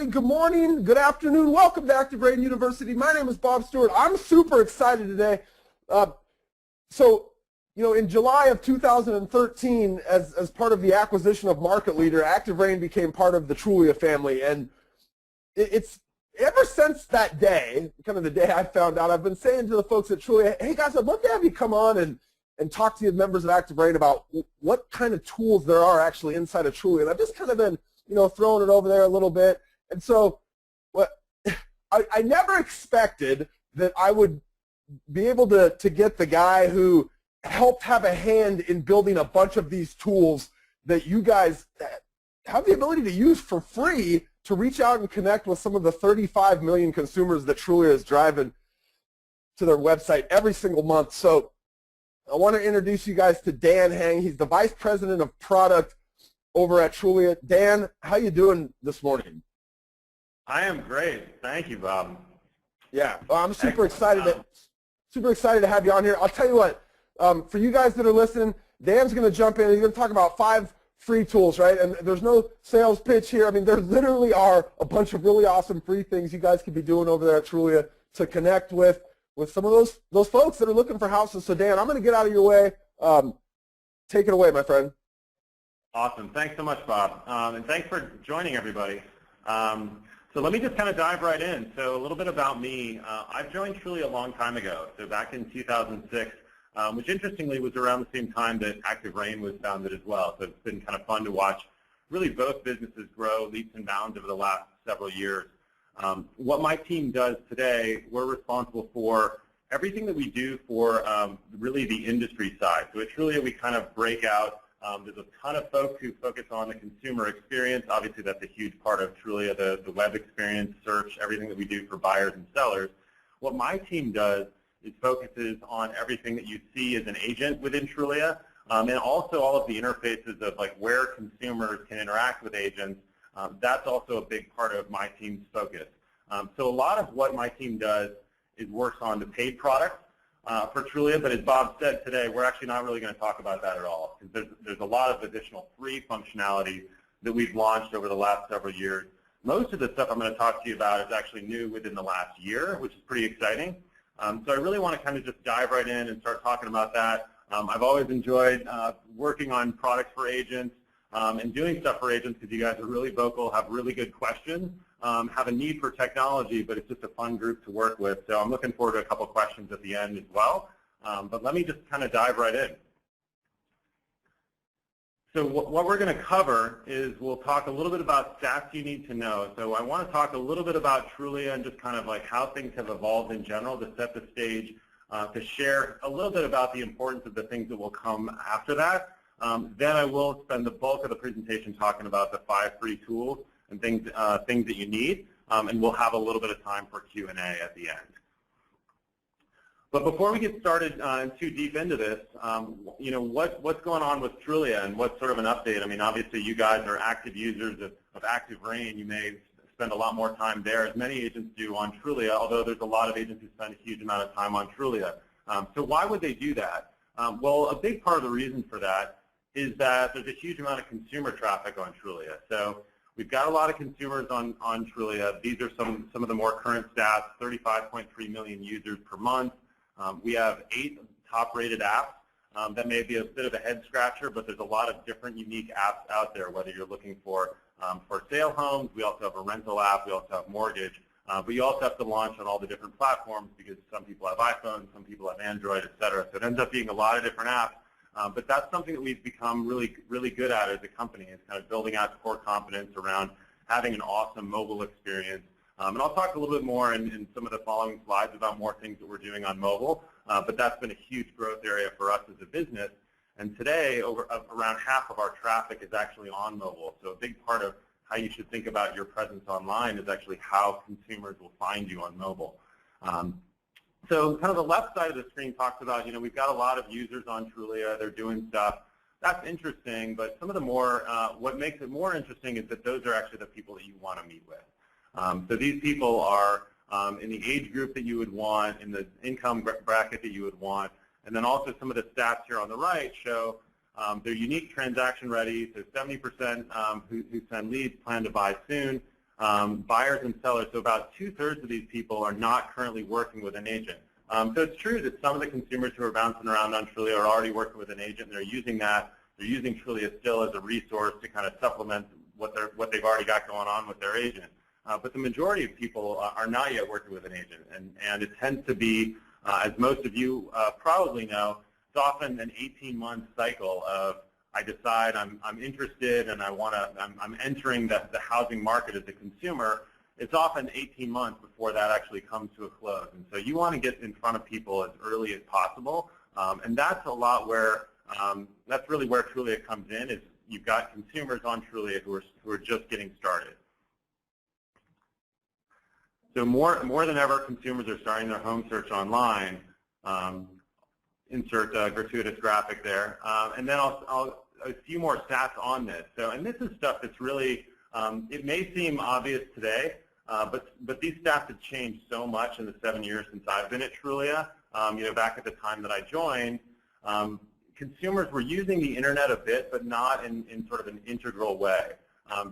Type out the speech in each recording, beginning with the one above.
everybody. Good morning, good afternoon. Welcome to ActiveRain University. My name is Bob Stewart. I'm super excited today. In July of 2013, as part of the acquisition of Market Leader, ActiveRain became part of the Trulia family. And it's ever since that day, kind of the day I found out, I've been saying to the folks at Trulia, hey guys, I'd love to have you come on and talk to the members of ActiveRain about what kind of tools there are actually inside of Trulia. And I've just kind of been throwing it over there a little bit. And so I never expected that I would be able to get the guy who helped have a hand in building a bunch of these tools that you guys have the ability to use for free to reach out and connect with some of the 35 million consumers that Trulia is driving to their website every single month. So I want to introduce you guys to Dan Hang. He's the Vice President of Product over at Trulia. Dan, how you doing this morning? I am great. Thank you, Bob. Yeah, well, I'm super excited to have you on here. I'll tell you what, for you guys that are listening, Dan's going to jump in. He's going to talk about 5 free tools, right? And there's no sales pitch here. I mean, there literally are a bunch of really awesome free things you guys could be doing over there at Trulia to connect with some of those folks that are looking for houses. So Dan, I'm going to get out of your way. Take it away, my friend. Awesome. Thanks so much, Bob. And thanks for joining, everybody. So let me just kind of dive right in. So a little bit about me. I've joined Trulia a long time ago, so back in 2006, which interestingly was around the same time that ActiveRain was founded as well. So it's been kind of fun to watch really both businesses grow leaps and bounds over the last several years. What my team does today, we're responsible for everything that we do for really the industry side. So at Trulia, we kind of break out. There's a ton of folks who focus on the consumer experience. Obviously, that's a huge part of Trulia, the web experience, search, everything that we do for buyers and sellers. What my team does is focuses on everything that you see as an agent within Trulia, and also all of the interfaces of like where consumers can interact with agents. That's also a big part of my team's focus. So a lot of what my team does is works on the paid products for Trulia, but as Bob said today, we're actually not really going to talk about that at all, because there's a lot of additional free functionality that we've launched over the last several years. Most of the stuff I'm going to talk to you about is actually new within the last year, which is pretty exciting. So I really want to kind of just dive right in and start talking about that. I've always enjoyed working on products for agents and doing stuff for agents because you guys are really vocal, have really good questions, have a need for technology, but it's just a fun group to work with. So I'm looking forward to a couple questions at the end as well. But let me just kind of dive right in. So what we're going to cover is we'll talk a little bit about stats you need to know. So I want to talk a little bit about Trulia and just kind of like how things have evolved in general to set the stage, to share a little bit about the importance of the things that will come after that. Then I will spend the bulk of the presentation talking about the 5 free tools and things that you need, and we'll have a little bit of time for Q&A at the end. But before we get started too deep into this, what's going on with Trulia and what's sort of an update? I mean, obviously you guys are active users of ActiveRain. You may spend a lot more time there, as many agents do on Trulia, although there's a lot of agents who spend a huge amount of time on Trulia. So why would they do that? Well, a big part of the reason for that is that there's a huge amount of consumer traffic on Trulia. So we've got a lot of consumers on Trulia. These are some of the more current stats, 35.3 million users per month. We have 8 top-rated apps. That may be a bit of a head-scratcher, but there's a lot of different unique apps out there, whether you're looking for sale homes. We also have a rental app. We also have mortgage. But you also have to launch on all the different platforms because some people have iPhones, some people have Android, et cetera. So it ends up being a lot of different apps. But that's something that we've become really, really good at as a company, is kind of building out core competence around having an awesome mobile experience. And I'll talk a little bit more in some of the following slides about more things that we're doing on mobile, but that's been a huge growth area for us as a business. And today, around half of our traffic is actually on mobile. So a big part of how you should think about your presence online is actually how consumers will find you on mobile. So kind of the left side of the screen talks about, we've got a lot of users on Trulia. They're doing stuff. That's interesting, but some of the more, what makes it more interesting is that those are actually the people that you want to meet with. So these people are in the age group that you would want, in the income bracket that you would want, and then also some of the stats here on the right show they're unique transaction ready, so 70% who send leads plan to buy soon. buyers and sellers, so about 2/3 of these people are not currently working with an agent. So it's true that some of the consumers who are bouncing around on Trulia are already working with an agent, and they're using that. They're using Trulia still as a resource to kind of supplement what they've already got going on with their agent. But the majority of people are not yet working with an agent, and it tends to be, as most of you probably know, it's often an 18-month cycle of I decide I'm interested and I'm entering the housing market as a consumer. It's often 18 months before that actually comes to a close, and so you want to get in front of people as early as possible, and that's a lot where that's really where Trulia comes in. Is you've got consumers on Trulia who are just getting started. So more than ever, consumers are starting their home search online. Insert a gratuitous graphic there, and then I'll a few more stats on this. So, and this is stuff that's really it may seem obvious today, but these stats have changed so much in the 7 years since I've been at Trulia. Back at the time that I joined, consumers were using the internet a bit, but not in sort of an integral way.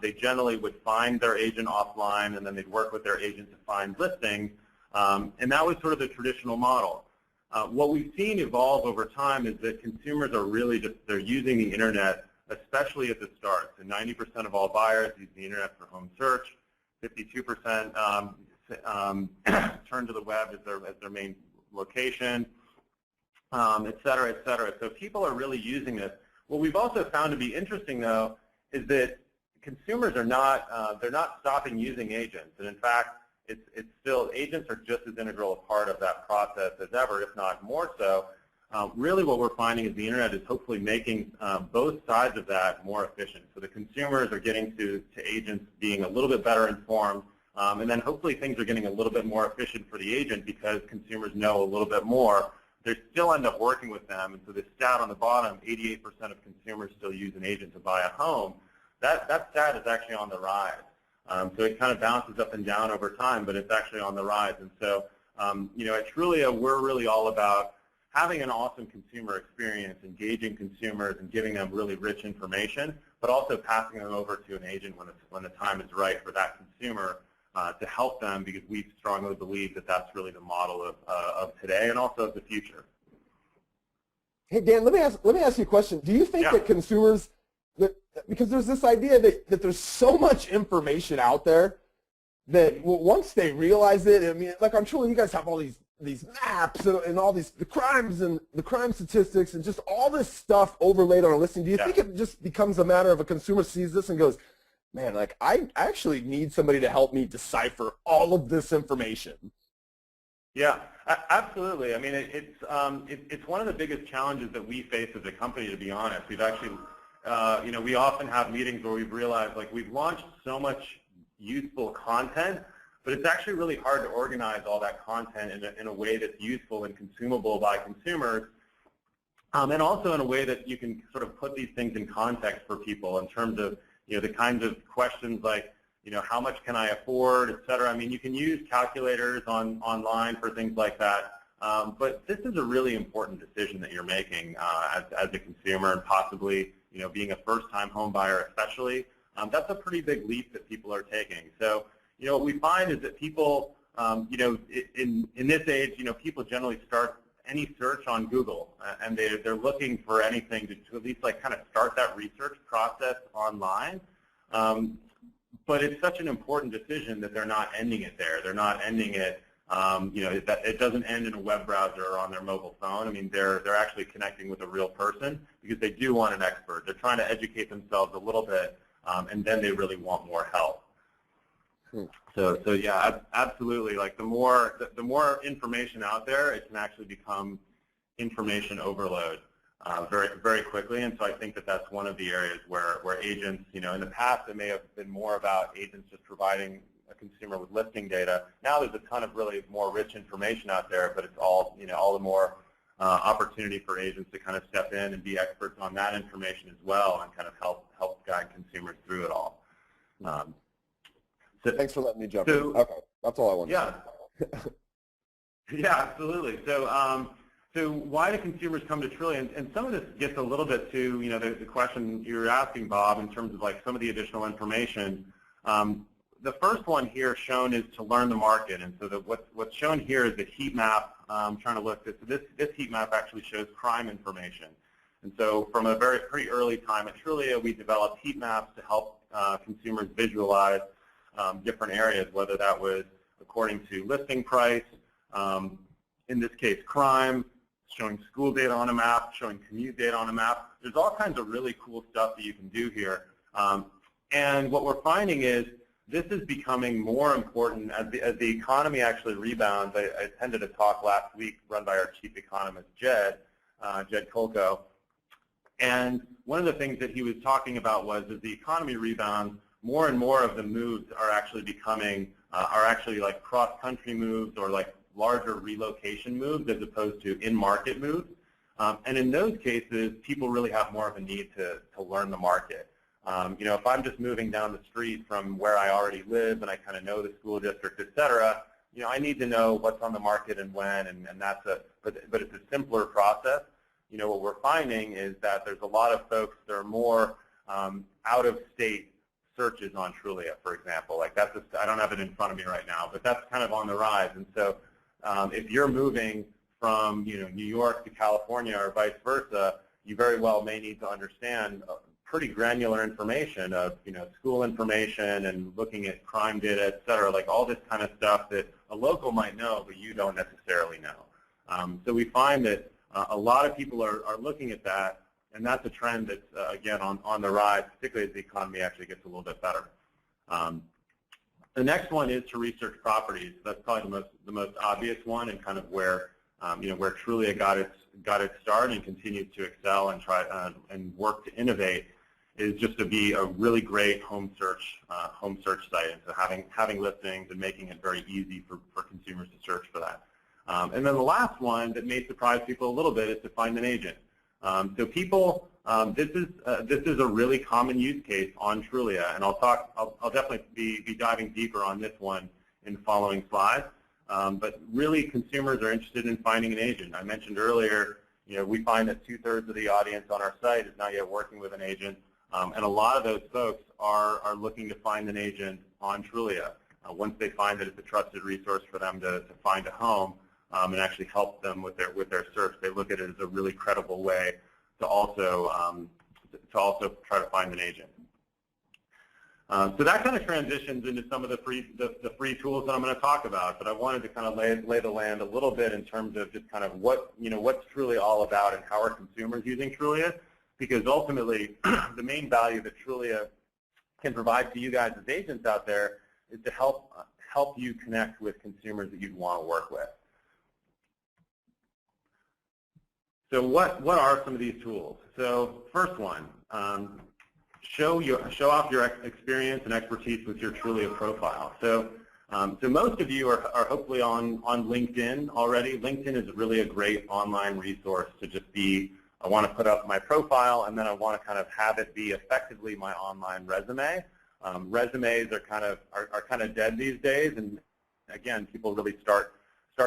They generally would find their agent offline, and then they'd work with their agent to find listings, and that was sort of the traditional model. What we've seen evolve over time is that consumers are really they're using the internet, especially at the start. So 90% of all buyers use the internet for home search, 52% turn to the web as their main location, et cetera, et cetera. So people are really using this. What we've also found to be interesting, though, is that consumers are they're not stopping using agents. And in fact, it's still, agents are just as integral a part of that process as ever, if not more so. Really what we're finding is the internet is hopefully making both sides of that more efficient. So the consumers are getting to agents being a little bit better informed, and then hopefully things are getting a little bit more efficient for the agent because consumers know a little bit more. They still end up working with them, and so this stat on the bottom, 88% of consumers still use an agent to buy a home, that stat is actually on the rise. So it kind of bounces up and down over time, but it's actually on the rise. And so, at Trulia, we're really all about having an awesome consumer experience, engaging consumers, and giving them really rich information, but also passing them over to an agent when the time is right for that consumer to help them, because we strongly believe that that's really the model of today and also of the future. Hey Dan, let me ask you a question. Do you think that consumers, because there's this idea that there's so much information out there that once they realize it, I mean, like I'm sure you guys have all these maps and all the crimes and the crime statistics and just all this stuff overlaid on a listing. Do you think it just becomes a matter of a consumer sees this and goes, man, like I actually need somebody to help me decipher all of this information? Yeah, absolutely. I mean, it's one of the biggest challenges that we face as a company, to be honest. We've actually, we often have meetings where we've realized, like, we've launched so much useful content, but it's actually really hard to organize all that content in a way that's useful and consumable by consumers, and also in a way that you can sort of put these things in context for people in terms of, the kinds of questions like, how much can I afford, et cetera. I mean, you can use calculators online for things like that, but this is a really important decision that you're making as a consumer, and possibly, being a first-time home buyer especially. That's a pretty big leap that people are taking. So, what we find is that people, in this age, people generally start any search on Google, and they're looking for anything to at least like kind of start that research process online. But it's such an important decision that they're not ending it there. They're not ending it, it doesn't end in a web browser or on their mobile phone. I mean, they're actually connecting with a real person because they do want an expert. They're trying to educate themselves a little bit, and then they really want more help. So yeah, absolutely. Like the more information out there, it can actually become information overload very, very quickly. And so I think that that's one of the areas where agents, in the past it may have been more about agents just providing a consumer with listing data. Now there's a ton of really more rich information out there, but it's all, all the more opportunity for agents to kind of step in and be experts on that information as well, and kind of help guide consumers through it all. So, thanks for letting me jump in. Okay, that's all I wanted to say. Yeah, absolutely. So why do consumers come to Trulia? And some of this gets a little bit to, the question you were asking, Bob, in terms of like some of the additional information. the first one here shown is to learn the market, and so what's shown here is the heat map. I'm trying to look. This heat map actually shows crime information, and so from a pretty early time at Trulia, we developed heat maps to help consumers visualize different areas, whether that was according to listing price, in this case crime, showing school data on a map, showing commute data on a map. There's all kinds of really cool stuff that you can do here. And what we're finding is this is becoming more important as the economy actually rebounds. I attended a talk last week run by our chief economist, Jed Kolko. And one of the things that he was talking about was as the economy rebounds, more and more of the moves are actually becoming, are actually like cross-country moves or like larger relocation moves as opposed to in-market moves. And in those cases, people really have more of a need to learn the market. You know, if I'm just moving down the street from where I already live and I kind of know the school district, et cetera, you know, I need to know what's on the market and when, and that's but it's a simpler process. You know, what we're finding is that there's a lot of folks that are more out-of-state searches on Trulia, for example. Like that's I don't have it in front of me right now, but that's kind of on the rise. And so if you're moving from, you know, New York to California or vice versa, you very well may need to understand pretty granular information of, you know, school information and looking at crime data, et cetera, like all this kind of stuff that a local might know, but you don't necessarily know. So we find that a lot of people are looking at that, and that's a trend that's, again, on the rise, particularly as the economy actually gets a little bit better. The next one is to research properties. That's probably the most obvious one, and kind of where you know, where Trulia got its start and continues to excel and try and work to innovate, is just to be a really great home search site, and so having listings and making it very easy for consumers to search for that. And then the last one that may surprise people a little bit is to find an agent. So people, this is a really common use case on Trulia, and I'll definitely be diving deeper on this one in the following slides. But really, consumers are interested in finding an agent. I mentioned earlier, you know, we find that 2/3 of the audience on our site is not yet working with an agent, and a lot of those folks are looking to find an agent on Trulia. Once they find that it's a trusted resource for them to find a home and actually help them with their search, they look at it as a really credible way to also try to find an agent. So that kind of transitions into some of the free tools that I'm going to talk about, but I wanted to kind of lay the land a little bit in terms of just kind of what's Trulia all about and how are consumers using Trulia, because ultimately the main value that Trulia can provide to you guys as agents out there is to help you connect with consumers that you'd want to work with. So what are some of these tools? So first one. Show off your experience and expertise with your Trulia profile. So most of you are hopefully on LinkedIn already. LinkedIn is really a great online resource to just be, I want to put up my profile, and then I want to kind of have it be effectively my online resume. Resumes are kind of dead these days, and again, people really start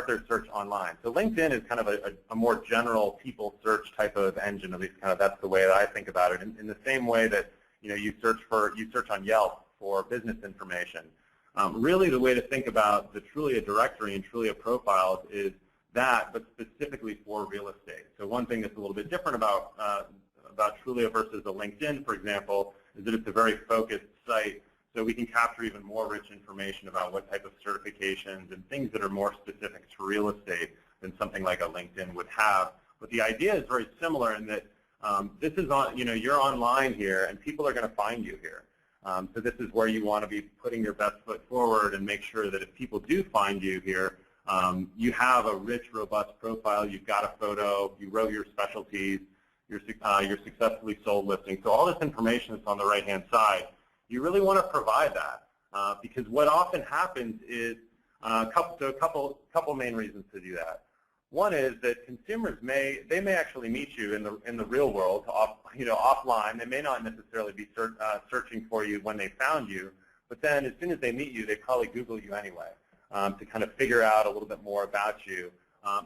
their search online. So LinkedIn is kind of a more general people search type of engine. At least kind of that's the way that I think about it. In the same way that, you know, you search on Yelp for business information. Really, the way to think about the Trulia directory and Trulia profiles is that, but specifically for real estate. So one thing that's a little bit different about Trulia versus a LinkedIn, for example, is that it's a very focused site. So we can capture even more rich information about what type of certifications and things that are more specific to real estate than something like a LinkedIn would have. But the idea is very similar in that this is on, you know, you're online here, and people are going to find you here. So this is where you want to be putting your best foot forward and make sure that if people do find you here, you have a rich, robust profile. You've got a photo. You wrote your specialties. Your successfully sold listing. So all this information that's on the right-hand side, you really want to provide that because what often happens is a couple main reasons to do that. One is that consumers may actually meet you in the real world, offline. They may not necessarily be searching for you when they found you, but then as soon as they meet you, they probably Google you anyway to kind of figure out a little bit more about you,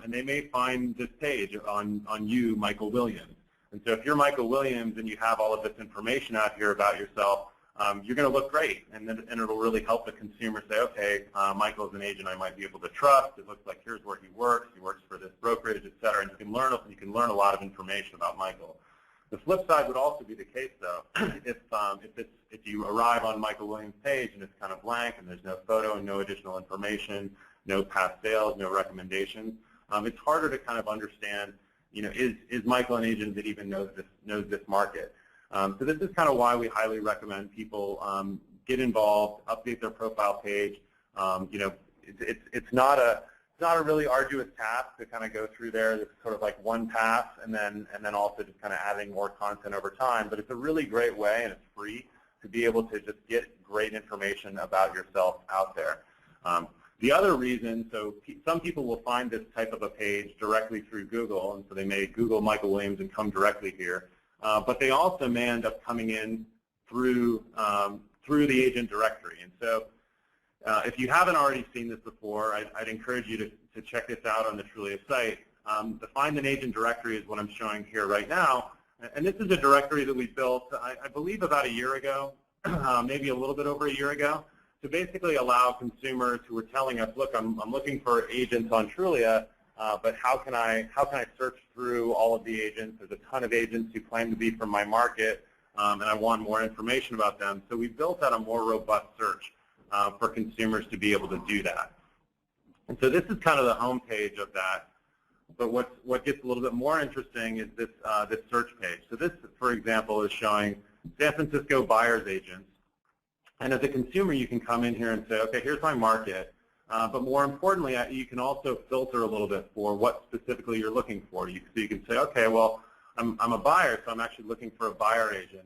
and they may find this page on you, Michael Williams. And so if you're Michael Williams and you have all of this information out here about yourself, you're going to look great, and it'll really help the consumer say, okay, Michael's an agent I might be able to trust. It looks like here's where he works for this brokerage, et cetera, and you can learn a lot of information about Michael. The flip side would also be the case, though, if you arrive on Michael Williams' page and it's kind of blank and there's no photo and no additional information, no past sales, no recommendations, it's harder to kind of understand, is Michael an agent that even knows this market? So this is kind of why we highly recommend people get involved, update their profile page. It's not a really arduous task to kind of go through there. It's sort of like one pass, and then also just kind of adding more content over time. But it's a really great way, and it's free, to be able to just get great information about yourself out there. The other reason, so some people will find this type of a page directly through Google, and so they may Google Michael Williams and come directly here. But they also may end up coming in through the agent directory. And so if you haven't already seen this before, I'd encourage you to check this out on the Trulia site. The Find an Agent directory is what I'm showing here right now. And this is a directory that we built, I believe, about a year ago, maybe a little bit over a year ago, to basically allow consumers who were telling us, look, I'm looking for agents on Trulia, but how can I search through all of the agents? There's a ton of agents who claim to be from my market, and I want more information about them. So we built out a more robust search for consumers to be able to do that. And so this is kind of the home page of that. But what gets a little bit more interesting is this search page. So this, for example, is showing San Francisco buyer's agents. And as a consumer, you can come in here and say, okay, here's my market. But more importantly, you can also filter a little bit for what specifically you're looking for. So you can say, okay, well, I'm a buyer, so I'm actually looking for a buyer agent.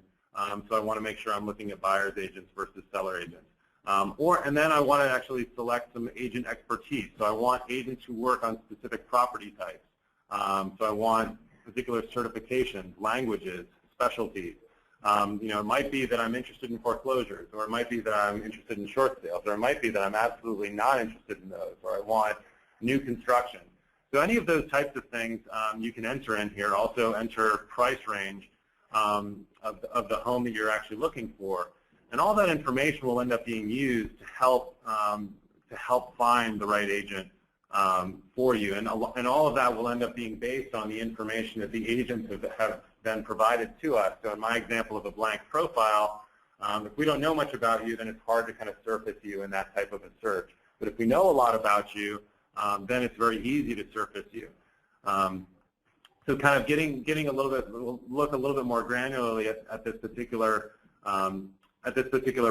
So I want to make sure I'm looking at buyer's agents versus seller agents. And then I want to actually select some agent expertise. So I want agents who work on specific property types. So I want particular certifications, languages, specialties. It might be that I'm interested in foreclosures, or it might be that I'm interested in short sales, or it might be that I'm absolutely not interested in those, or I want new construction. So any of those types of things you can enter in here. Also enter price range of the home that you're actually looking for. And all that information will end up being used to help find the right agent for you. And all of that will end up being based on the information that the agents have then provided to us. So in my example of a blank profile, if we don't know much about you, then it's hard to kind of surface you in that type of a search. But if we know a lot about you, then it's very easy to surface you. So kind of getting a little bit more granularly at this particular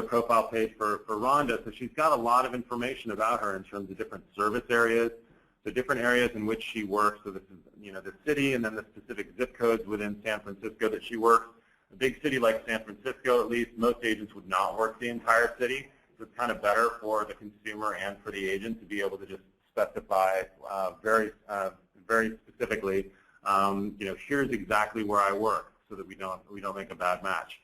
profile page for Rhonda. So she's got a lot of information about her in terms of different service areas, so different areas in which she works. So this is, the city, and then the specific zip codes within San Francisco that she works. A big city like San Francisco, at least, most agents would not work the entire city. So it's kind of better for the consumer and for the agent to be able to just specify very specifically, here's exactly where I work, so that we don't make a bad match.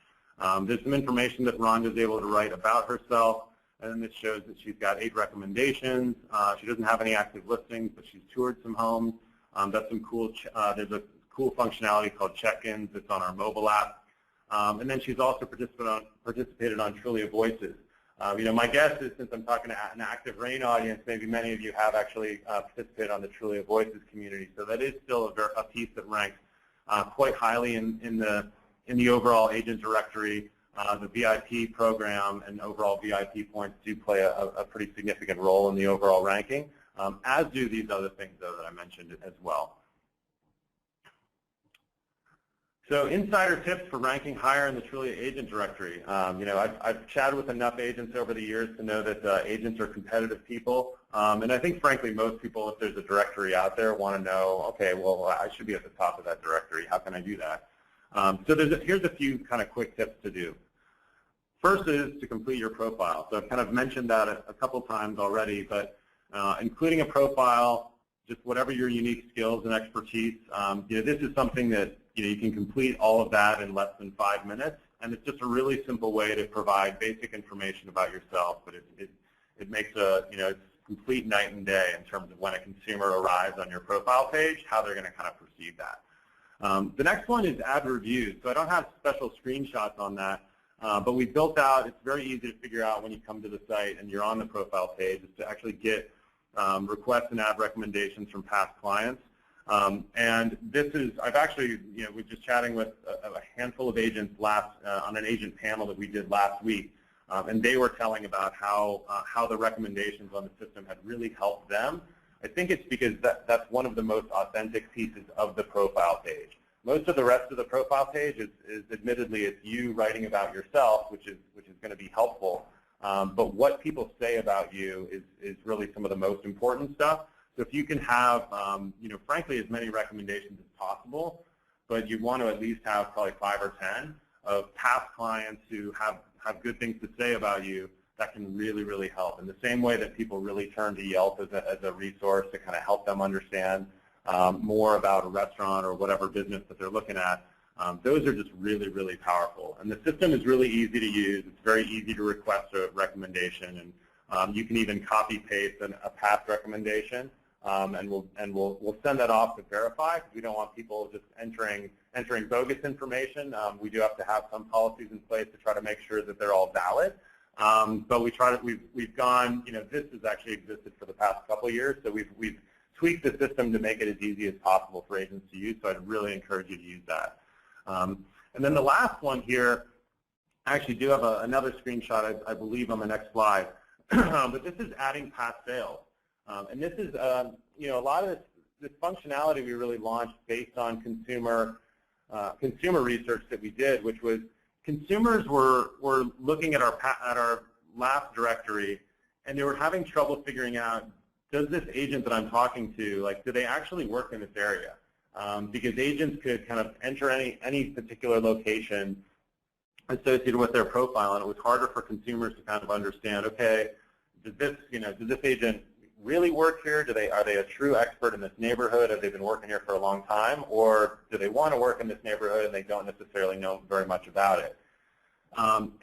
There's some information that Rhonda is able to write about herself, and then this shows that she's got 8 recommendations. She doesn't have any active listings, but she's toured some homes. That's some cool. There's a cool functionality called check-ins that's on our mobile app. And then she's also participated on Trulia Voices. My guess is, since I'm talking to an ActiveRain audience, maybe many of you have actually participated on the Trulia Voices community. So that is still a piece that ranks quite highly in the overall agent directory. The VIP program and overall VIP points do play a pretty significant role in the overall ranking, as do these other things, though, that I mentioned as well. So insider tips for ranking higher in the Trulia agent directory. I've chatted with enough agents over the years to know that agents are competitive people. And I think, frankly, most people, if there's a directory out there, want to know, okay, well, I should be at the top of that directory. How can I do that? So here's a few kind of quick tips to do. First is to complete your profile. So I've kind of mentioned that a couple times already, but including a profile, just whatever your unique skills and expertise, this is something that you can complete all of that in less than 5 minutes, and it's just a really simple way to provide basic information about yourself. But it makes it's complete night and day in terms of when a consumer arrives on your profile page, how they're going to kind of perceive that. The next one is add reviews. So I don't have special screenshots on that, But we built out, it's very easy to figure out when you come to the site and you're on the profile page, is to actually get requests and ad recommendations from past clients. And this is, I've actually, we're just chatting with a handful of agents on an agent panel that we did last week. And they were telling about how the recommendations on the system had really helped them. I think it's because that's one of the most authentic pieces of the profile page. Most of the rest of the profile page is admittedly, it's you writing about yourself, which is going to be helpful. But what people say about you is really some of the most important stuff. So if you can have, frankly, as many recommendations as possible, but you want to at least have probably 5 or 10 of past clients who have good things to say about you, that can really, really help. In the same way that people really turn to Yelp as a resource to kind of help them understand more about a restaurant or whatever business that they're looking at, those are just really, really powerful. And the system is really easy to use. It's very easy to request a recommendation, and you can even copy paste a past recommendation, and we'll send that off to verify, because we don't want people just entering bogus information. We do have to have some policies in place to try to make sure that they're all valid. But we've gone, this has actually existed for the past couple of years, so we've tweaked the system to make it as easy as possible for agents to use, so I'd really encourage you to use that. And then the last one here, I actually do have another screenshot, I believe, on the next slide, but this is adding past sales. And this is, a lot of this functionality we really launched based on consumer research that we did, which was consumers were looking at our last directory, and they were having trouble figuring out, does this agent that I'm talking to, do they actually work in this area? Because agents could kind of enter any particular location associated with their profile, and it was harder for consumers to kind of understand, okay, does this agent really work here? Are they a true expert in this neighborhood? Have they been working here for a long time? Or do they want to work in this neighborhood and they don't necessarily know very much about it?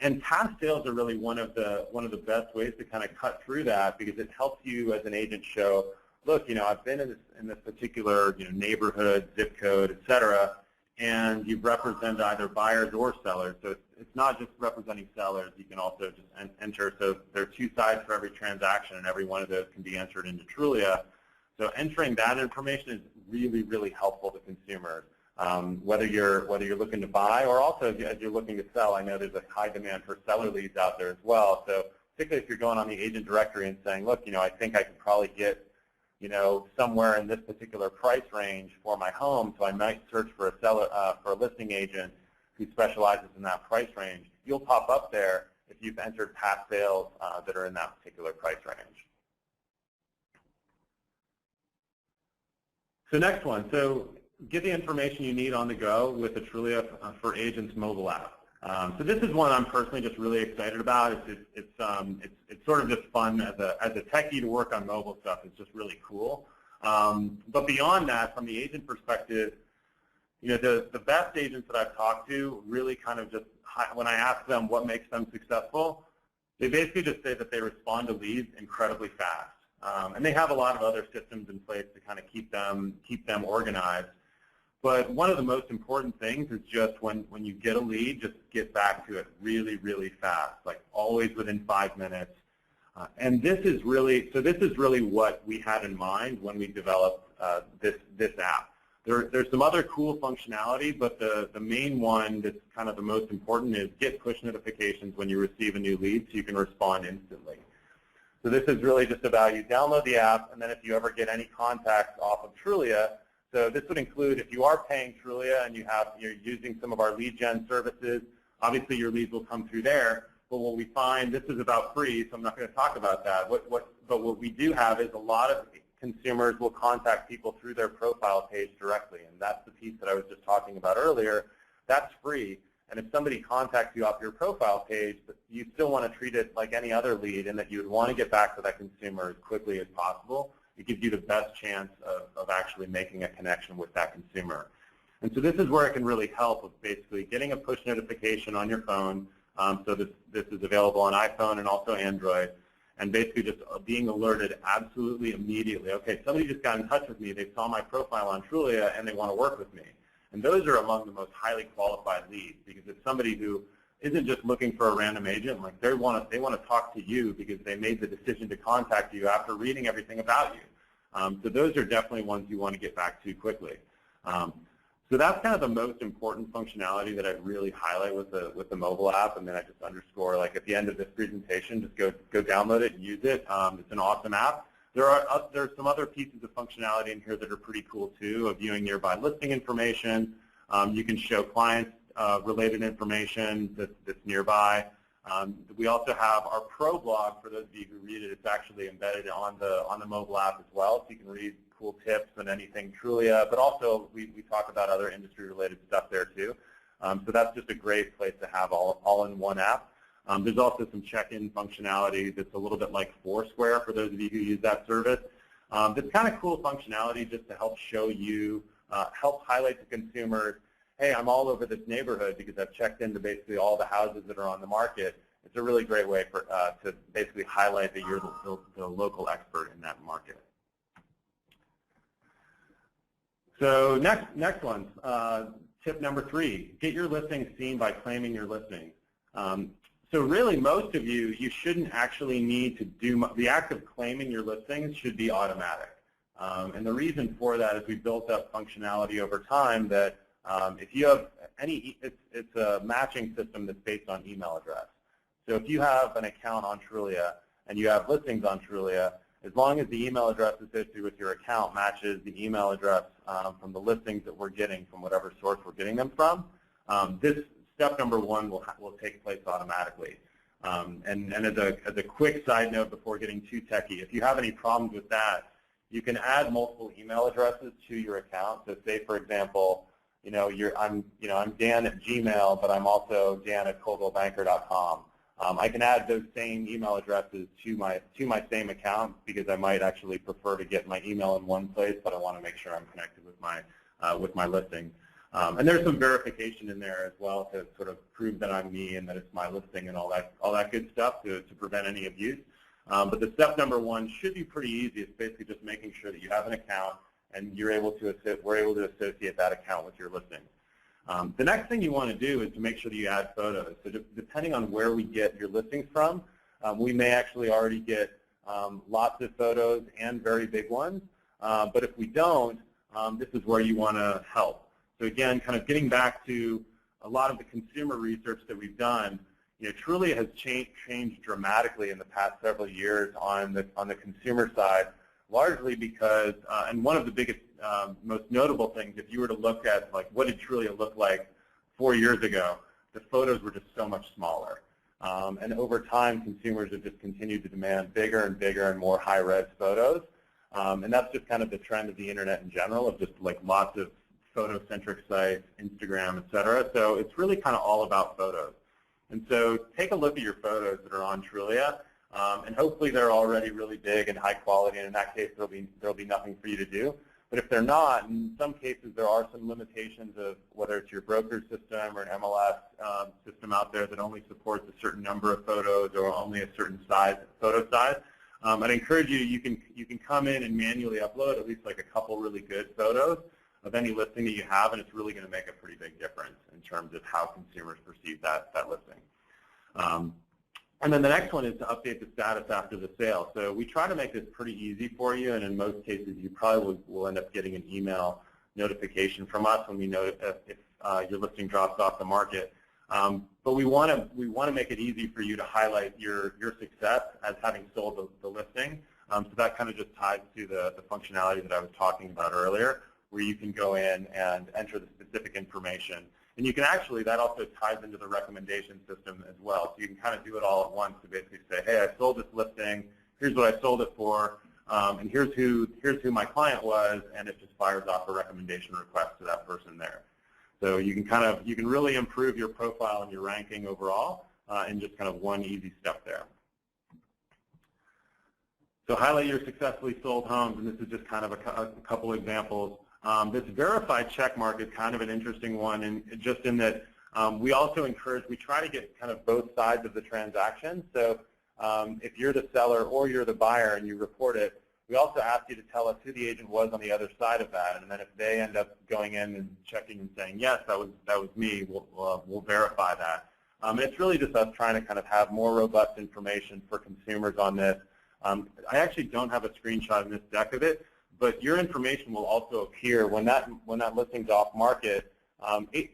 And past sales are really one of the best ways to kind of cut through that, because it helps you as an agent show, look, I've been in this particular neighborhood, zip code, et cetera, and you represent either buyers or sellers. So it's not just representing sellers. You can also just enter. So there are 2 sides for every transaction, and every one of those can be entered into Trulia. So entering that information is really, really helpful to consumers, whether you're looking to buy or also as you're looking to sell. I know there's a high demand for seller leads out there as well. So particularly if you're going on the agent directory and saying, look, I think I could probably get somewhere in this particular price range for my home, so I might search for a listing agent who specializes in that price range. You'll pop up there if you've entered past sales that are in that particular price range. So next one, so get the information you need on the go with the Trulia for Agents mobile app. So this is one I'm personally just really excited about. It's sort of just fun as a techie to work on mobile stuff. It's just really cool. But beyond that, from the agent perspective, the best agents that I've talked to really kind of just, when I ask them what makes them successful, they basically just say that they respond to leads incredibly fast. And they have a lot of other systems in place to kind of keep them organized. But one of the most important things is just when you get a lead, just get back to it really, really fast, always within 5 minutes. And this is really what we had in mind when we developed this app. There's some other cool functionality, but the main one that's kind of the most important is get push notifications when you receive a new lead so you can respond instantly. So this is really just about you download the app, and then if you ever get any contacts off of Trulia, so this would include if you are paying Trulia and you're using some of our lead gen services, obviously your leads will come through there. But what we find, this is about free, so I'm not going to talk about that. But what we do have is a lot of consumers will contact people through their profile page directly, and that's the piece that I was just talking about earlier. That's free. And if somebody contacts you off your profile page, but you still want to treat it like any other lead, and that you would want to get back to that consumer as quickly as possible, it gives you the best chance of actually making a connection with that consumer. And so this is where it can really help with basically getting a push notification on your phone. So this is available on iPhone and also Android. And basically just being alerted absolutely immediately. Okay, somebody just got in touch with me. They saw my profile on Trulia and they want to work with me. And those are among the most highly qualified leads, because it's somebody who isn't just looking for a random agent. Like they want to talk to you because they made the decision to contact you after reading everything about you. So those are definitely ones you want to get back to quickly. So that's kind of the most important functionality that I really highlight with the mobile app, and then I just underscore, like at the end of this presentation, just go download it and use it. It's an awesome app. There's some other pieces of functionality in here that are pretty cool too, of viewing nearby listing information. You can show clients related information that's nearby. We also have our Pro blog for those of you who read it. It's actually embedded on the mobile app as well, so you can read cool tips and anything Trulia, but also we talk about other industry-related stuff there too. So that's just a great place to have all in one app. There's also some check-in functionality that's a little bit like Foursquare for those of you who use that service. That's kind of cool functionality just to help show you, help highlight to consumers, hey, I'm all over this neighborhood because I've checked into basically all the houses that are on the market. It's a really great way for to basically highlight that you're the local expert in that market. So next one, tip number 3, get your listings seen by claiming your listings. So really, most of you shouldn't actually need to do, the act of claiming your listings should be automatic. And the reason for that is we built up functionality over time that if you have any, it's a matching system that's based on email address. So if you have an account on Trulia and you have listings on Trulia, as long as the email address associated with your account matches the email address from the listings that we're getting from whatever source we're getting them from, this step number 1 will take place automatically. And as a quick side note before getting too techy, if you have any problems with that, you can add multiple email addresses to your account. So say, for example, I'm Dan at Gmail, but I'm also Dan at coldwellbanker.com. I can add those same email addresses to my same account because I might actually prefer to get my email in one place, but I want to make sure I'm connected with my listing. And there's some verification in there as well to sort of prove that I'm me and that it's my listing and all that good stuff to prevent any abuse. But the step number 1 should be pretty easy. It's basically just making sure that you have an account and we're able to associate that account with your listing. The next thing you want to do is to make sure that you add photos. So depending on where we get your listings from, we may actually already get lots of photos and very big ones. But if we don't, this is where you want to help. So again, kind of getting back to a lot of the consumer research that we've done, Trulia has changed dramatically in the past several years on the consumer side, largely because, and one of the biggest, most notable things, if you were to look at, like, what did Trulia look like 4 years ago, the photos were just so much smaller. And over time, consumers have just continued to demand bigger and bigger and more high-res photos. And that's just kind of the trend of the internet in general, of just like lots of photo-centric sites, Instagram, et cetera. So it's really kind of all about photos. And so take a look at your photos that are on Trulia, and hopefully they're already really big and high quality, and in that case there'll be nothing for you to do. But if they're not, in some cases there are some limitations of whether it's your broker system or an MLS system out there that only supports a certain number of photos or only a certain photo size. I'd encourage you can come in and manually upload at least like a couple really good photos of any listing that you have, and it's really going to make a pretty big difference in terms of how consumers perceive that listing. And then the next one is to update the status after the sale. So we try to make this pretty easy for you, and in most cases you probably will end up getting an email notification from us when we know if your listing drops off the market. But we want to make it easy for you to highlight your success as having sold the listing. So that kind of just ties to the functionality that I was talking about earlier, where you can go in and enter the specific information. And you can actually, that also ties into the recommendation system as well. So you can kind of do it all at once to basically say, hey, I sold this listing, here's what I sold it for, and here's who my client was, and it just fires off a recommendation request to that person there. So you can really improve your profile and your ranking overall in just kind of one easy step there. So highlight your successfully sold homes, and this is just kind of a couple examples. This verified check mark is kind of an interesting one, and just in that we also we try to get kind of both sides of the transaction. So if you're the seller or you're the buyer and you report it, we also ask you to tell us who the agent was on the other side of that, and then if they end up going in and checking and saying, yes, that was me, we'll verify that. It's really just us trying to kind of have more robust information for consumers on this. I actually don't have a screenshot in this deck of it, but your information will also appear when that listing's off market.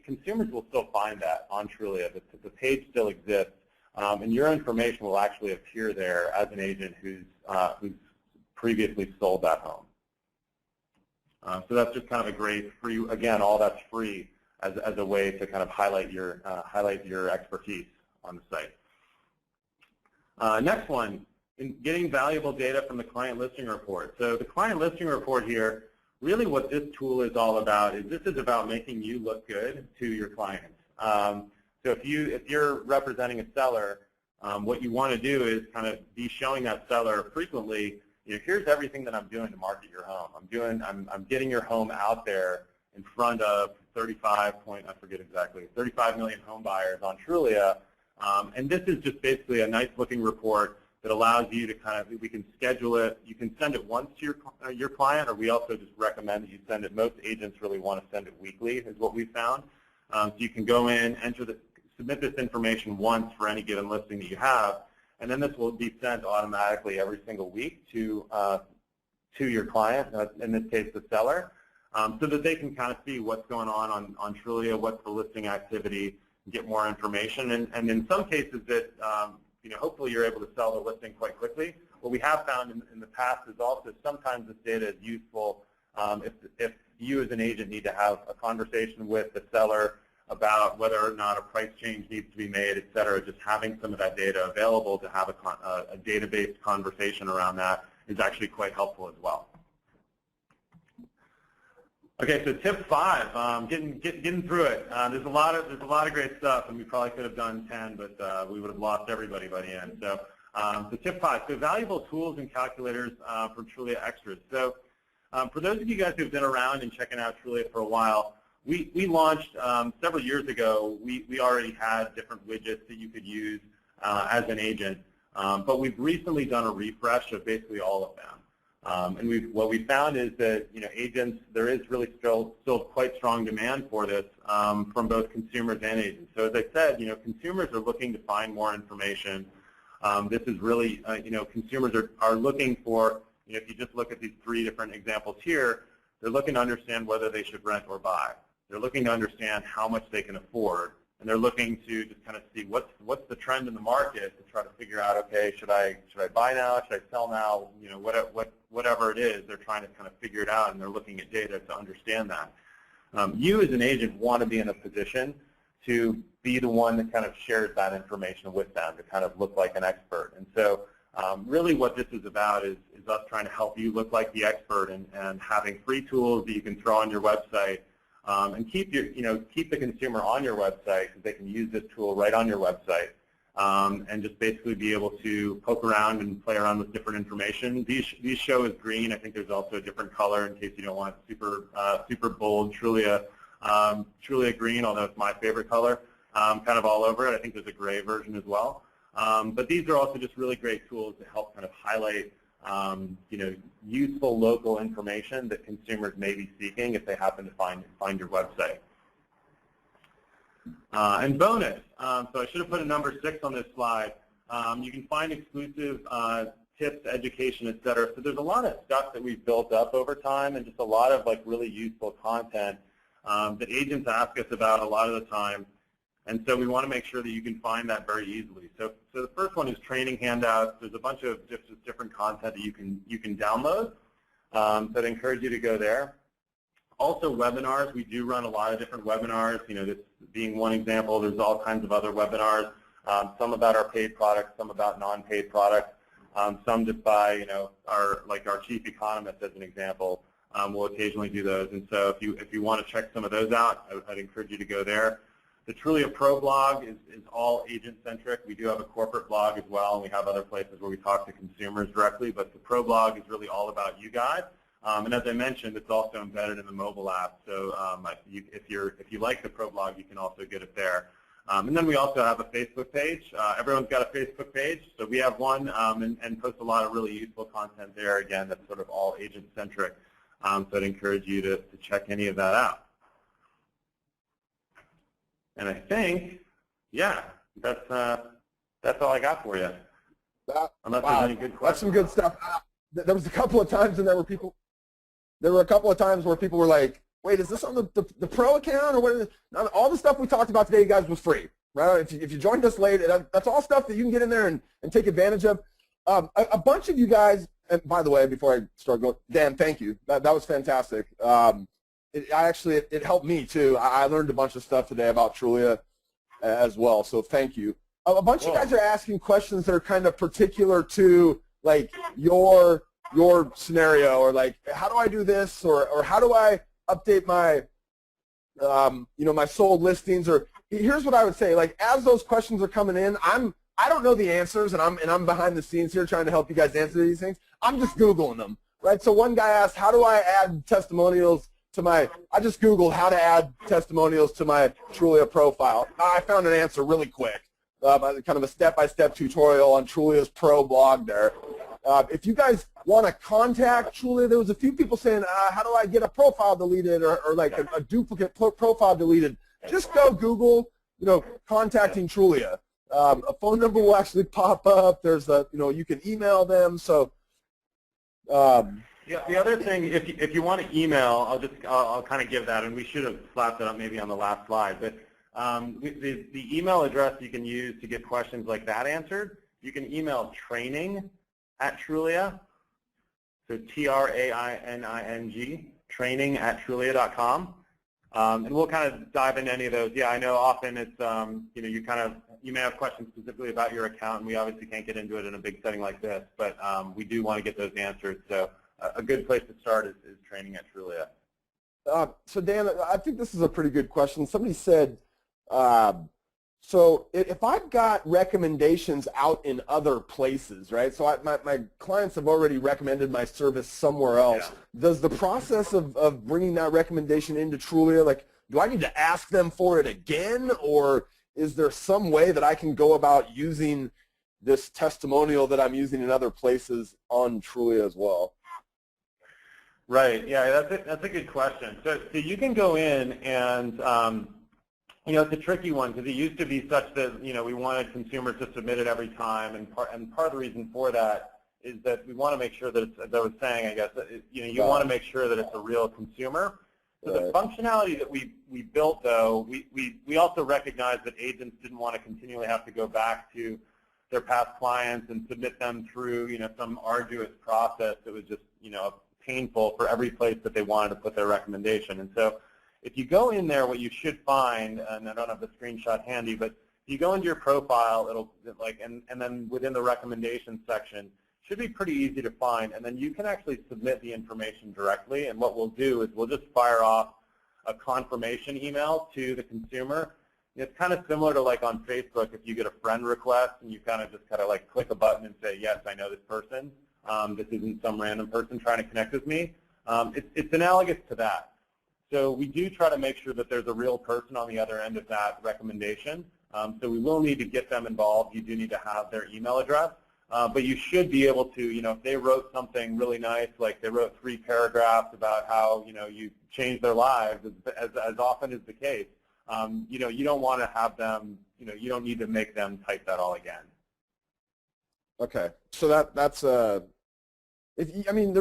Consumers will still find that on Trulia. The page still exists, and your information will actually appear there as an agent who's previously sold that home. So that's just kind of a great free, again, all that's free as a way to kind of highlight your expertise on the site. Next one, in getting valuable data from the client listing report. So the client listing report here, really what this tool is all about is this is about making you look good to your clients. So if you're representing a seller, what you want to do is kind of be showing that seller frequently, here's everything that I'm doing to market your home. I'm getting your home out there in front of 35 million home buyers on Trulia. And this is just basically a nice looking report that allows you to kind of, we can schedule it. You can send it once to your client, or we also just recommend that you send it. Most agents really want to send it weekly is what we found. So you can go in, submit this information once for any given listing that you have, and then this will be sent automatically every single week to your client, in this case the seller, so that they can kind of see what's going on Trulia, what's the listing activity, get more information, and in some cases that hopefully you're able to sell the listing quite quickly. What we have found in the past is also sometimes this data is useful if you as an agent need to have a conversation with the seller about whether or not a price change needs to be made, et cetera. Just having some of that data available to have a data-based conversation around that is actually quite helpful as well. Okay, so tip 5, getting through it. There's a lot of great stuff, and we probably could have done 10, but we would have lost everybody by the end. So, tip 5, so valuable tools and calculators from Trulia Extras. So, for those of you guys who've been around and checking out Trulia for a while, we launched several years ago. We already had different widgets that you could use as an agent, but we've recently done a refresh of basically all of them. And what we found is that agents, there is really still quite strong demand for this from both consumers and agents. So as I said, consumers are looking to find more information. This is really consumers are looking for, if you just look at these 3 different examples here, they're looking to understand whether they should rent or buy. They're looking to understand how much they can afford, and they're looking to just kind of see what's the trend in the market to try to figure out, okay, should I buy now, should I sell now, whatever it is, they're trying to kind of figure it out, and they're looking at data to understand that. You as an agent want to be in a position to be the one that kind of shares that information with them, to kind of look like an expert. And so really what this is about is us trying to help you look like the expert and having free tools that you can throw on your website and keep the consumer on your website because they can use this tool right on your website and just basically be able to poke around and play around with different information. These show as green. I think there's also a different color in case you don't want super bold Trulia green, although it's my favorite color, kind of all over it. I think there's a gray version as well. But these are also just really great tools to help kind of highlight useful local information that consumers may be seeking if they happen to find your website. And bonus, so I should have put a number 6 on this slide. You can find exclusive tips, education, et cetera. So there's a lot of stuff that we've built up over time and just a lot of really useful content that agents ask us about a lot of the time. And so we want to make sure that you can find that very easily. So the first one is training handouts. There's a bunch of just different content that you can download. So I'd encourage you to go there. Also webinars. We do run a lot of different webinars. This being one example. There's all kinds of other webinars. Some about our paid products, some about non-paid products. Some just by our chief economist as an example. We'll occasionally do those. And so if you want to check some of those out, I'd encourage you to go there. The Trulia Pro blog is all agent-centric. We do have a corporate blog as well, and we have other places where we talk to consumers directly, but the Pro blog is really all about you guys. And as I mentioned, it's also embedded in the mobile app, so if you like the Pro blog, you can also get it there. And then we also have a Facebook page. Everyone's got a Facebook page, so we have one and post a lot of really useful content there. Again, that's sort of all agent-centric, so I'd encourage you to check any of that out. And I think, yeah, that's all I got for you. Unless Wow, there's any good questions. that's some good stuff. There was a couple of times, and there were a couple of times where people were like, "Wait, is this on the pro account or what is it?" Now, all the stuff we talked about today, you guys, was free, right? If you joined us late, that's all stuff that you can get in there and take advantage of. A bunch of you guys, and by the way, before I start going, Dan, thank you. That was fantastic. It helped me too. I learned a bunch of stuff today about Trulia as well, so thank you. A bunch of guys are asking questions that are kind of particular to like your scenario, or like, how do I do this, or how do I update my my sold listings? Or here's what I would say, like, as those questions are coming in, I don't know the answers, and I'm behind the scenes here trying to help you guys answer these things. I'm just Googling them, right? So one guy asked, how do I add testimonials to I just Googled how to add testimonials to my Trulia profile. I found an answer really quick. Kind of a step-by-step tutorial on Trulia's pro blog there. If you guys want to contact Trulia, there was a few people saying, how do I get a profile deleted, or like a duplicate profile deleted? Just go Google, contacting Trulia. A phone number will actually pop up. There's you can email them. So yeah, the other thing, if you want to email, I'll kind of give that, and we should have slapped that up maybe on the last slide, but the email address you can use to get questions like that answered, you can email training@Trulia, so TRAINING, training@Trulia.com, and we'll kind of dive into any of those. Yeah, I know often it's you may have questions specifically about your account, and we obviously can't get into it in a big setting like this, but we do want to get those answered. So a good place to start is training@Trulia. So Dan, I think this is a pretty good question. Somebody said, so if I've got recommendations out in other places, right? So my clients have already recommended my service somewhere else. Yeah. Does the process of bringing that recommendation into Trulia, like, do I need to ask them for it again, or is there some way that I can go about using this testimonial that I'm using in other places on Trulia as well? Right. Yeah, that's a good question. So you can go in and it's a tricky one, because it used to be such that we wanted consumers to submit it every time, and part of the reason for that is that we want to make sure that it's, as I was saying, I guess, you want to make sure that it's a real consumer. So the functionality that we built, though, we also recognized that agents didn't want to continually have to go back to their past clients and submit them through some arduous process that was just painful for every place that they wanted to put their recommendation. And so if you go in there, what you should find, and I don't have the screenshot handy, but if you go into your profile, it'll and then within the recommendations section, should be pretty easy to find, and then you can actually submit the information directly. And what we'll do is we'll just fire off a confirmation email to the consumer. It's kind of similar to like on Facebook, if you get a friend request and you kind of like click a button and say, yes, I know this person. This isn't some random person trying to connect with me. It's analogous to that. So we do try to make sure that there's a real person on the other end of that recommendation. So we will need to get them involved. You do need to have their email address. But you should be able to, if they wrote something really nice, like they wrote 3 paragraphs about how, you changed their lives, as often is the case, you don't want to have them, you don't need to make them type that all again. Okay, so that's the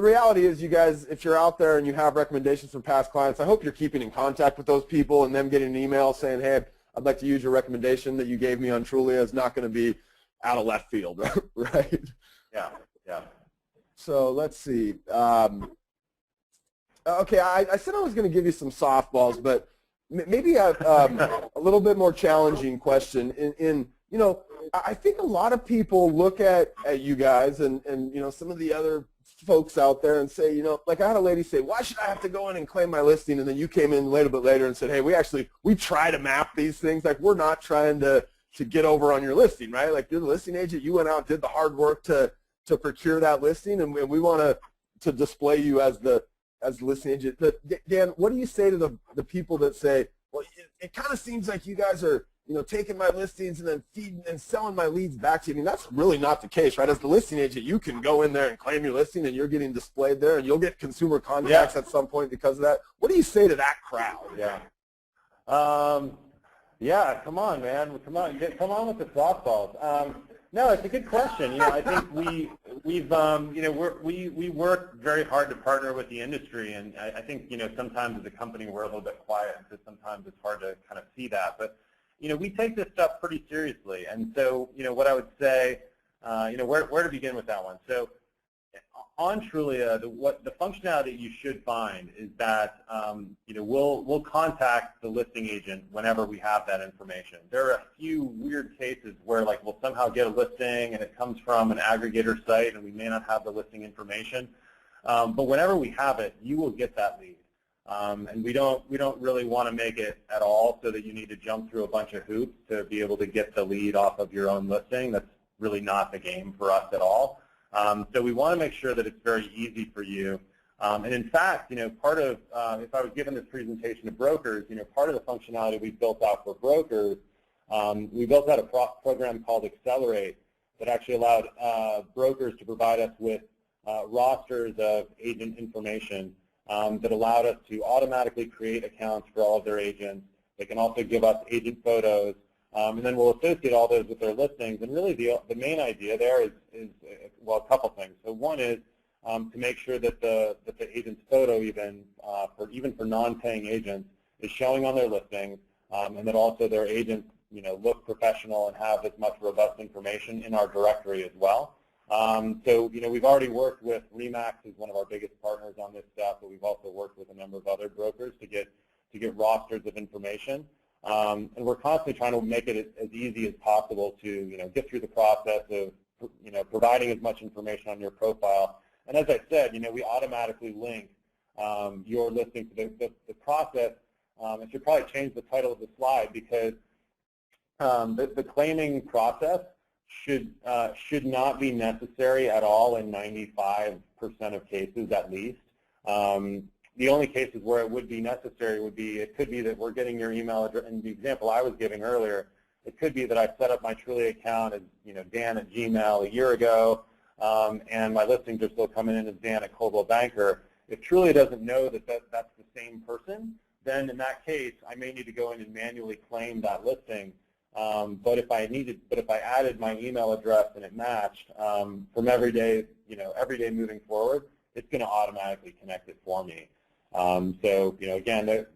reality is, you guys, if you're out there and you have recommendations from past clients, I hope you're keeping in contact with those people, and them getting an email saying, hey, I'd like to use your recommendation that you gave me on Trulia is not going to be out of left field, right? Yeah, yeah. So let's see. Okay, I said I was going to give you some softballs, but maybe a little bit more challenging question. I think a lot of people look at you guys and some of the other folks out there and say, like I had a lady say, why should I have to go in and claim my listing? And then you came in a little bit later and said, hey, we try to map these things. Like, we're not trying to get over on your listing, right? Like, you're the listing agent. You went out, did the hard work to procure that listing, and we want to display you as the listing agent. But Dan, what do you say to the people that say, well, it kind of seems like you guys are taking my listings and then feeding and selling my leads back to you? I mean, that's really not the case, right? As the listing agent, you can go in there and claim your listing, and you're getting displayed there, and you'll get consumer contacts at some point because of that. What do you say to that crowd? Yeah. Yeah, come on, man. Come on, come on with the softballs. No, it's a good question. You know, I think we work very hard to partner with the industry, and I think, you know, sometimes as a company we're a little bit quiet, so sometimes it's hard to kind of see that. But, you know, we take this stuff pretty seriously, and so, you know, what I would say, you know, where to begin with that one. So, on Trulia, the functionality you should find is that you know, we'll contact the listing agent whenever we have that information. There are a few weird cases where, like, we'll somehow get a listing and it comes from an aggregator site and we may not have the listing information. But whenever we have it, you will get that lead. And we don't really want to make it at all so that you need to jump through a bunch of hoops to be able to get the lead off of your own listing. That's really not the game for us at all. So we want to make sure that it's very easy for you. And in fact, you know, part of, if I was given this presentation to brokers, you know, part of the functionality we built out for brokers, we built out a program called ActiveRain that actually allowed brokers to provide us with rosters of agent information that allowed us to automatically create accounts for all of their agents. They can also give us agent photos. And then we'll associate all those with their listings. And really the main idea there is well, a couple things. So one is to make sure that the agent's photo, even for non-paying agents, is showing on their listings, and that also their agents, you know, look professional and have as much robust information in our directory as well. So, you know, we've already worked with Remax, who's one of our biggest partners on this stuff, but we've also worked with a number of other brokers to get rosters of information. And we're constantly trying to make it as easy as possible to, you know, get through the process of, you know, providing as much information on your profile. And as I said, you know, we automatically link your listing to the process. I should probably change the title of the slide because the claiming process should not be necessary at all in 95% of cases at least. The only cases where it would be necessary would be, it could be that we're getting your email address, and the example I was giving earlier, it could be that I set up my Trulia account as, you know, Dan@Gmail a year ago, and my listings are still coming in as Dan@ColdwellBanker. If Trulia doesn't know that that's the same person, then in that case, I may need to go in and manually claim that listing. But if I added my email address and it matched, from every day moving forward, it's going to automatically connect it for me. So, you know, again, the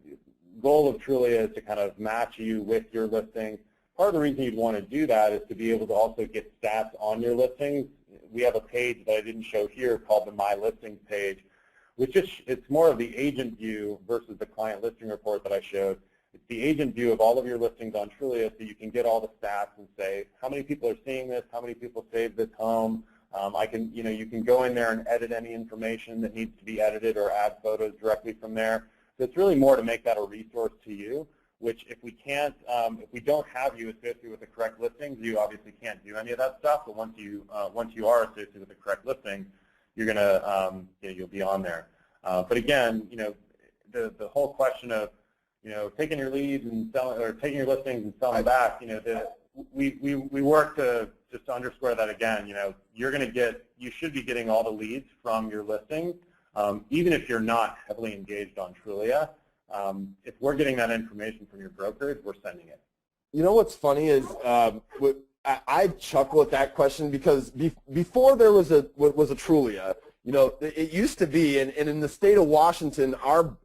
goal of Trulia is to kind of match you with your listings. Part of the reason you'd want to do that is to be able to also get stats on your listings. We have a page that I didn't show here called the My Listings page, which is, it's more of the agent view versus the client listing report that I showed. It's the agent view of all of your listings on Trulia, so you can get all the stats and say how many people are seeing this, how many people saved this home. You can go in there and edit any information that needs to be edited or add photos directly from there. So it's really more to make that a resource to you, which if we don't have you associated with the correct listings, you obviously can't do any of that stuff. But once you are associated with the correct listing, you're gonna, you'll be on there. But again, you know, the whole question of, you know, taking your leads and selling, or taking your listings and selling back, you know, we work to just to underscore that again. You know, you should be getting all the leads from your listings, even if you're not heavily engaged on Trulia. If we're getting that information from your brokers, we're sending it. You know what's funny is I chuckle at that question because before there was a Trulia, you know, it used to be, and in the state of Washington,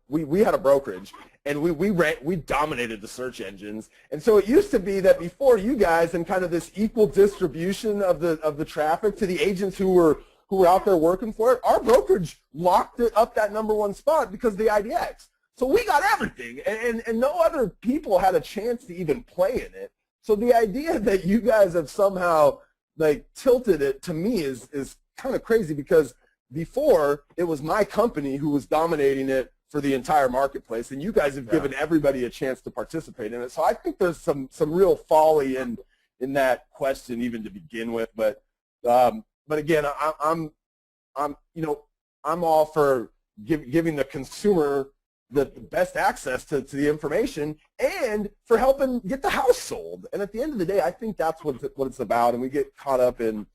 we had a brokerage, and we dominated the search engines. And so it used to be that before you guys, and kind of this equal distribution of the traffic to the agents who were out there working for it, our brokerage locked it up that #1 spot because of the IDX. So we got everything, and no other people had a chance to even play in it. So the idea that you guys have somehow like tilted it, to me, is kind of crazy, because before it was my company who was dominating it for the entire marketplace, and you guys have given everybody a chance to participate in it. So I think there's some real folly in that question even to begin with. But again, I'm all for giving the consumer the best access to the information, and for helping get the house sold. And at the end of the day, I think that's what it's about. And we get caught up in,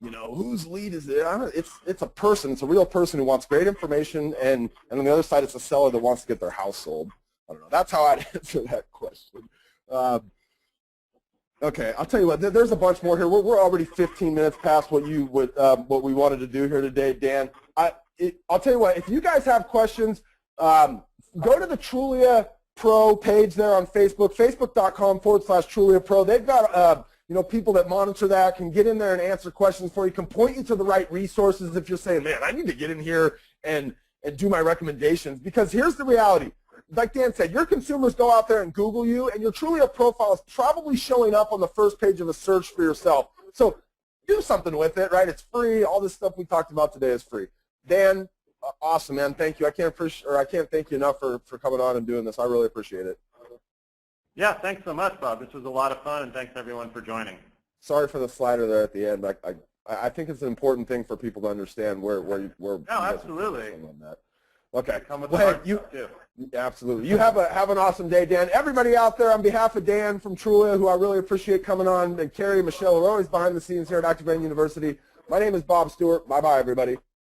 you know, whose lead is it? It's a person. It's a real person who wants great information, and on the other side, it's a seller that wants to get their house sold. I don't know. That's how I'd answer that question. Okay, I'll tell you what. There's a bunch more here. We're already 15 minutes past what what we wanted to do here today, Dan. I'll tell you what. If you guys have questions, go to the Trulia Pro page there on Facebook, facebook.com/Trulia Pro. They've got people that monitor that, can get in there and answer questions for you, can point you to the right resources if you're saying, man, I need to get in here and do my recommendations. Because here's the reality. Like Dan said, your consumers go out there and Google you, and your Trulia profile is probably showing up on the first page of a search for yourself. So do something with it, right? It's free. All this stuff we talked about today is free. Dan, awesome, man. Thank you. I can't thank you enough for coming on and doing this. I really appreciate it. Yeah, thanks so much, Bob. This was a lot of fun, and thanks everyone for joining. Sorry for the slider there at the end. I think it's an important thing for people to understand where no, absolutely. On that. Okay. Come with the hard stuff too. Absolutely. You have an awesome day, Dan. Everybody out there, on behalf of Dan from Trulia, who I really appreciate coming on, and Carrie and Michelle, who are always behind the scenes here at ActiveRain University. My name is Bob Stewart. Bye-bye, everybody.